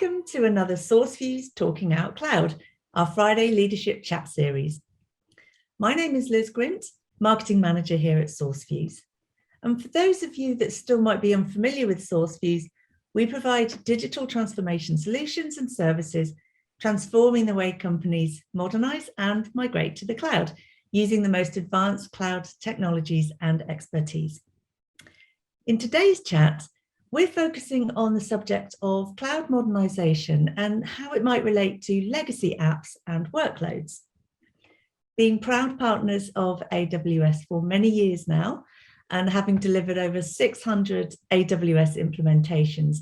Welcome to another SourceFuse's Talking Out Cloud, our Friday leadership chat series. My name is Liz Grint, Marketing Manager here at SourceFuse. And for those of you that still might be unfamiliar with SourceFuse, we provide digital transformation solutions and services, transforming the way companies modernize and migrate to the cloud, using the most advanced cloud technologies and expertise. In today's chat, we're focusing on the subject of cloud modernization and how it might relate to legacy apps and workloads. Being proud partners of AWS for many years now, and having delivered over 600 AWS implementations,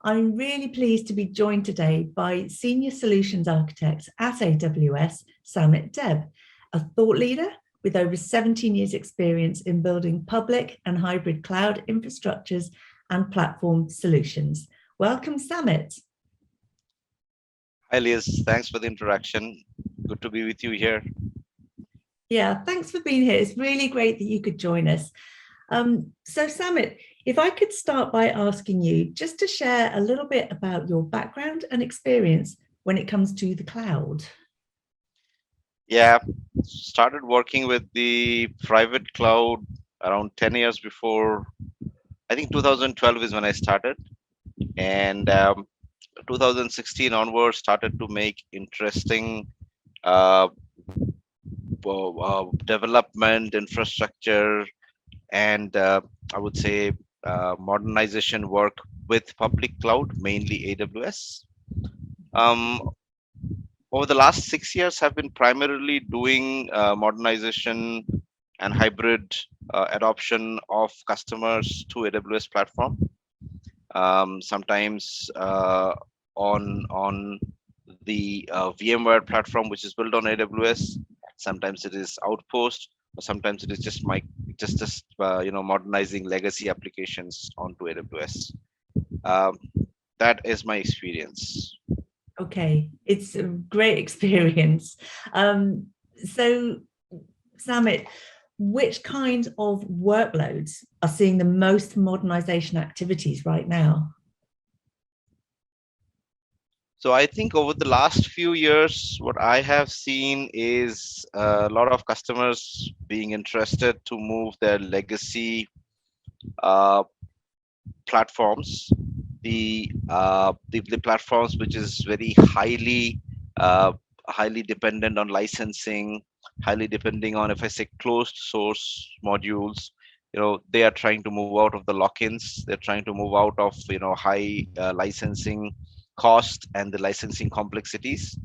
I'm really pleased to be joined today by Senior Solutions Architect at AWS, Samit Deb, a thought leader with over 17 years experience in building public and hybrid cloud infrastructures and platform solutions. Welcome, Samit. Hi, Liz. Thanks for the introduction. Good to be with you here. Yeah, thanks for being here. It's really great that you could join us. So, Samit, if I could start by asking you just to share a little bit about your background and experience when it comes to the cloud. Yeah, started working with the private cloud around 10 years before. I think 2012 is when I started, and 2016 onwards started to make interesting development, infrastructure, and I would say modernization work with public cloud, mainly AWS. Over the last 6 years, have been primarily doing modernization and hybrid adoption of customers to AWS platform. Sometimes on the VMware platform, which is built on AWS. Sometimes it is Outpost, or sometimes it is just modernizing legacy applications onto AWS. That is my experience. Okay, it's a great experience. So, Samit, which kind of workloads are seeing the most modernization activities right now? So I think over the last few years, what I have seen is a lot of customers being interested to move their legacy platforms, the platforms which is very highly dependent on licensing, highly depending on, if I say, closed source modules. They are trying to move out of the lock-ins. They're trying to move out of high licensing cost and the licensing complexities.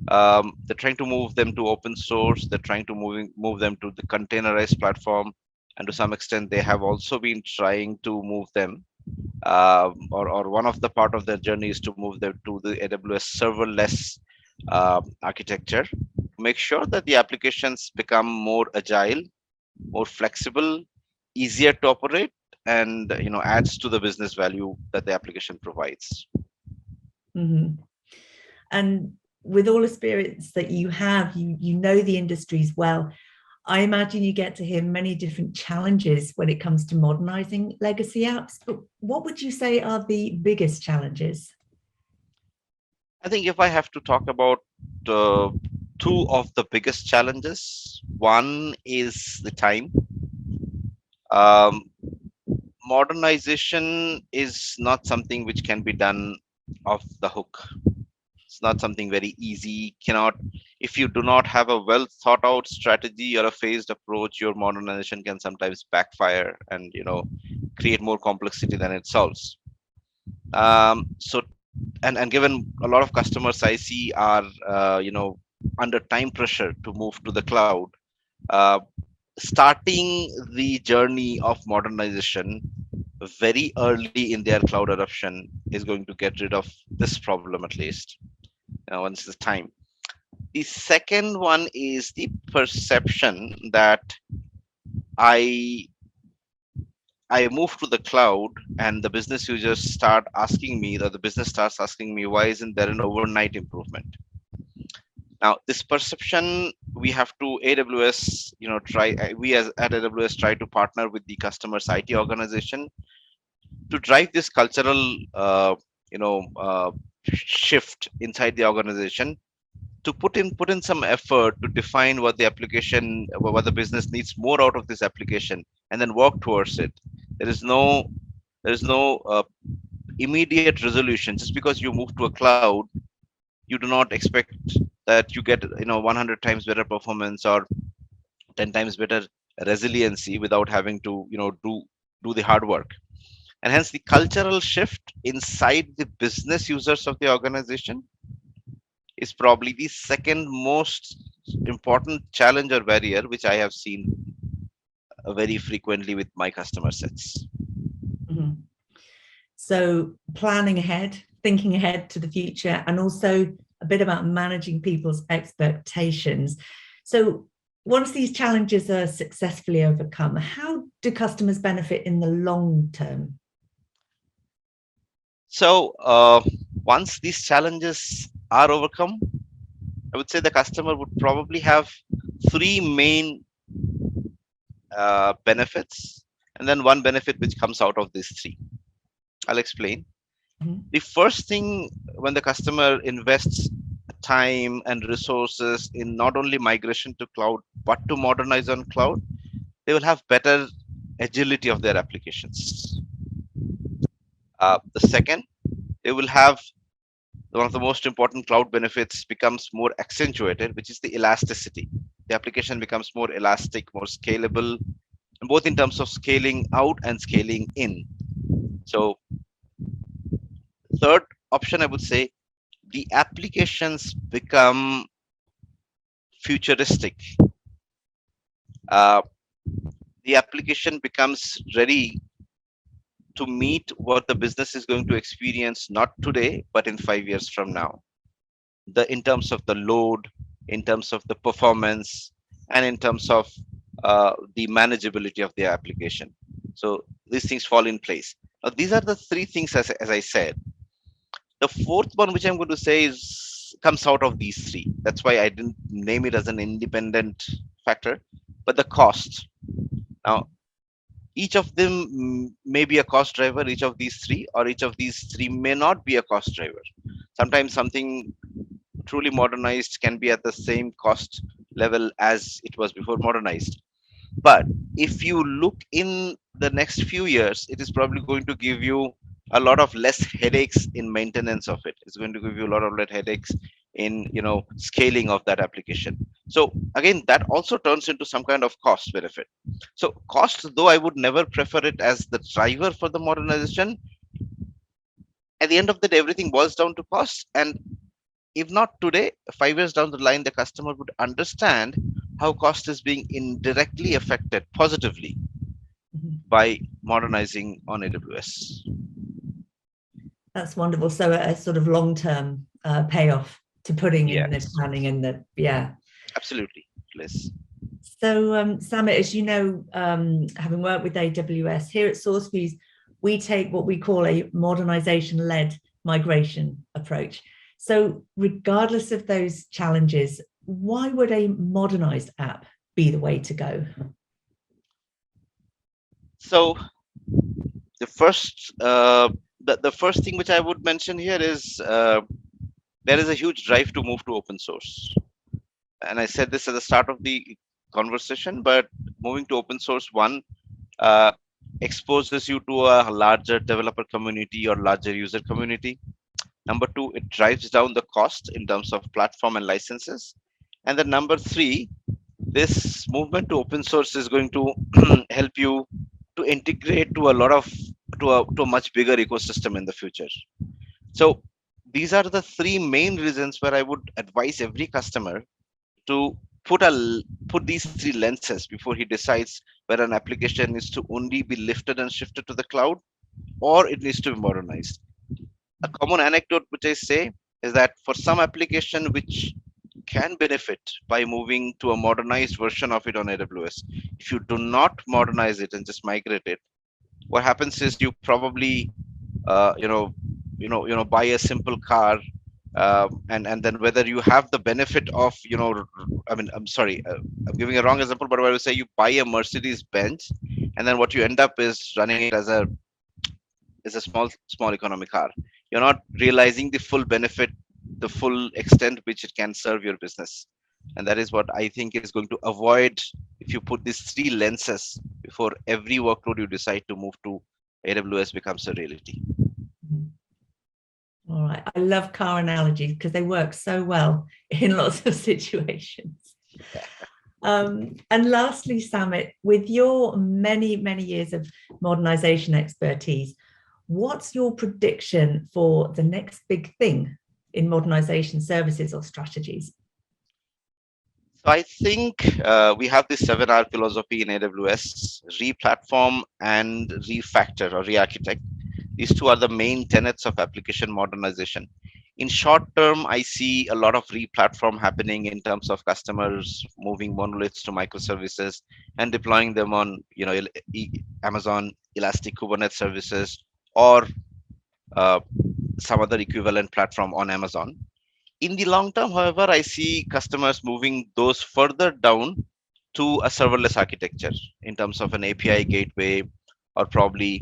They're trying to move them to open source. They're trying to move them to the containerized platform, and to some extent they have also been trying to move them or one of the part of their journey is to move them to the AWS serverless architecture. Make sure that the applications become more agile, more flexible, easier to operate, and adds to the business value that the application provides. Mm-hmm. And with all experience that you have, you know the industries well. I imagine you get to hear many different challenges when it comes to modernizing legacy apps, but what would you say are the biggest challenges? I think if I have to talk about two of the biggest challenges, one is the time. Modernization is not something which can be done off the hook. It's not something very easy. If you do not have a well thought out strategy or a phased approach, your modernization can sometimes backfire and create more complexity than it solves. And given a lot of customers I see are under time pressure to move to the cloud, starting the journey of modernization very early in their cloud adoption is going to get rid of this problem, at least once it's time. The second one is the perception that I move to the cloud and the business users start asking me, or the business starts asking me, why isn't there an overnight improvement? Now, this perception, we have to AWS, we as at AWS try to partner with the customer's IT organization to drive this cultural shift inside the organization to put in some effort to define what the application, what the business needs more out of this application, and then work towards it. There is no there is no immediate resolution. Just because you move to a cloud, you do not expect that you get 100 times better performance or 10 times better resiliency without having to do the hard work. And hence the cultural shift inside the business users of the organization is probably the second most important challenge or barrier which I have seen very frequently with my customer sets. Mhm. So planning ahead, thinking ahead to the future, and also a bit about managing people's expectations. So once these challenges are successfully overcome, how do customers benefit in the long term? So once these challenges are overcome, I would say the customer would probably have three main benefits, and then one benefit which comes out of these three. I'll explain. Mhm. The first thing, when the customer invests time and resources in not only migration to cloud but to modernize on cloud, they will have better agility of their applications. The second, they will have one of the most important cloud benefits becomes more accentuated, which is the elasticity. The application becomes more elastic, more scalable, both in terms of scaling out and scaling in. So, third option, I would say, the applications become futuristic. Uh, the application becomes ready to meet what the business is going to experience not today, but in 5 years from now. In terms of the load, in terms of the performance, and in terms of the manageability of the application. So these things fall in place. Now, these are the three things, as I said. The fourth one, which I'm going to say, is comes out of these three. That's why I didn't name it as an independent factor, but the cost. Now, each of them may be a cost driver, each of these three, or each of these three may not be a cost driver. Sometimes something truly modernized can be at the same cost level as it was before modernized. But if you look in the next few years, it is probably going to give you a lot of less headaches in maintenance of it. It's going to give you a lot of less headaches in scaling of that application. So again, that also turns into some kind of cost benefit. So cost, though I would never prefer it as the driver for the modernization, at the end of the day, everything boils down to cost. And if not today, 5 years down the line, the customer would understand how cost is being indirectly affected positively Mhm. by modernizing on AWS. That's wonderful. So a sort of long-term payoff to putting in the Yes, planning and the, yeah. absolutely, Liz. So Samit, as you know, having worked with AWS here at SourceFuse, we take what we call a modernization-led migration approach. So regardless of those challenges, why would a modernized app be the way to go? So the first thing which I would mention here is there is a huge drive to move to open source. And I said this at the start of the conversation, but moving to open source, one, uh, exposes you to a larger developer community or larger user community. Number two, it drives down the cost in terms of platform and licenses. And then number three, this movement to open source is going to help you to integrate to a lot of to a much bigger ecosystem in the future. So these are the three main reasons where I would advise every customer to put these three lenses before he decides whether an application needs to only be lifted and shifted to the cloud or it needs to be modernized. A common anecdote which I say is that for some application which can benefit by moving to a modernized version of it on AWS, if you do not modernize it and just migrate it, what happens is you probably uh, you know buy a simple car, and then whether you have the benefit of I mean, I'm sorry, I'm giving a wrong example, but I would say you buy a Mercedes Benz, and then what you end up is running it as a small economic car. you're not realizing the full benefit, the full extent which it can serve your business. And that is what I think is going to avoid if you put these three lenses before every workload you decide to move to AWS becomes a reality. All right. I love car analogies because they work so well in lots of situations. And lastly, Samit, with your many, many years of modernization expertise, what's your prediction for the next big thing in modernization services or strategies? So I think we have this 7R philosophy in AWS: re-platform and refactor or re-architect. These two are the main tenets of application modernization. In short term, I see a lot of re-platform happening in terms of customers moving monoliths to microservices and deploying them on, Amazon Elastic Kubernetes services, or uh, some other equivalent platform on Amazon. In the long term, however, I see customers moving those further down to a serverless architecture in terms of an API gateway, or probably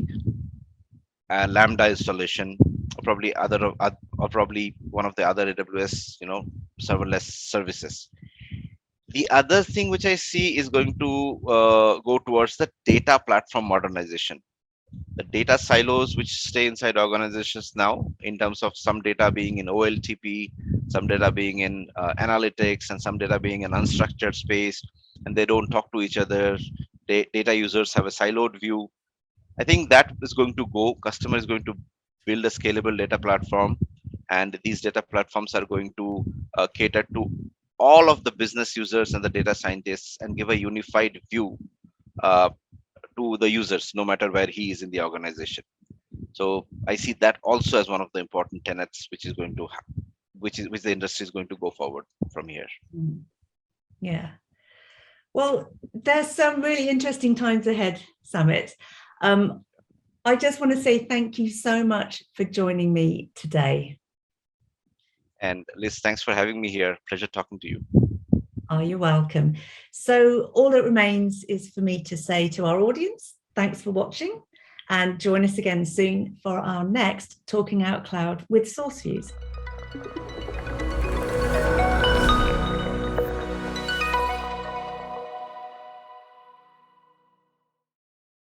a Lambda installation, or probably one of the other AWS, serverless services. The other thing which I see is going to go towards the data platform modernization. The data silos which stay inside organizations now, in terms of some data being in OLTP, some data being in analytics, and some data being in unstructured space, and they don't talk to each other. Data users have a siloed view. I think that is going to go. Customer is going to build a scalable data platform, and these data platforms are going to cater to all of the business users and the data scientists and give a unified view uh, to the users, no matter where he is in the organization. So I see that also as one of the important tenets, which is going to which the industry is going to go forward from here. Yeah. Well, there's some really interesting times ahead, Samit. I just want to say thank you so much for joining me today. And Liz, thanks for having me here. Pleasure talking to you. Oh, you're welcome. So all that remains is for me to say to our audience, thanks for watching, and join us again soon for our next Talking Out Cloud with SourceFuse.